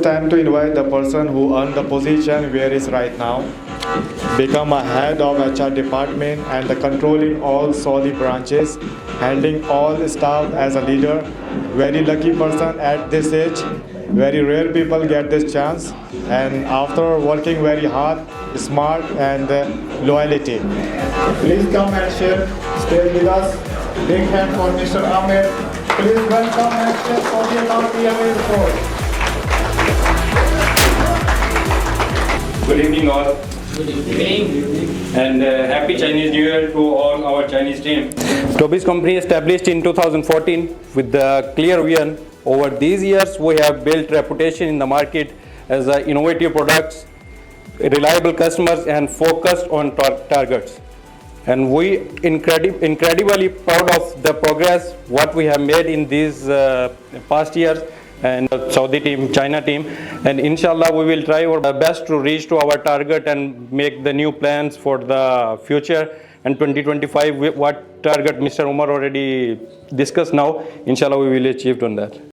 time to invite the person who earned the position where he is right now, become a head of HR department and the controlling all Saudi branches, handling all staff as a leader. Very lucky person at this age. Very rare people get this chance, and after working very hard, smart and loyalty. Please come and share stage with us. Big hand for Mr. Ahmed. Please welcome and share for the PMA report. Good evening all. Good evening. And happy Chinese New Year to all our Chinese team. Tobys company established in 2014 with the clear vision. Over these years, we have built reputation in the market as innovative products, reliable customers, and focused on targets. And we incredibly proud of the progress what we have made in these past years, and Saudi team, China team, and inshallah we will try our best to reach to our target and make the new plans for the future. And 2025, what target Mr. Umar already discussed now, inshallah we will achieve on that.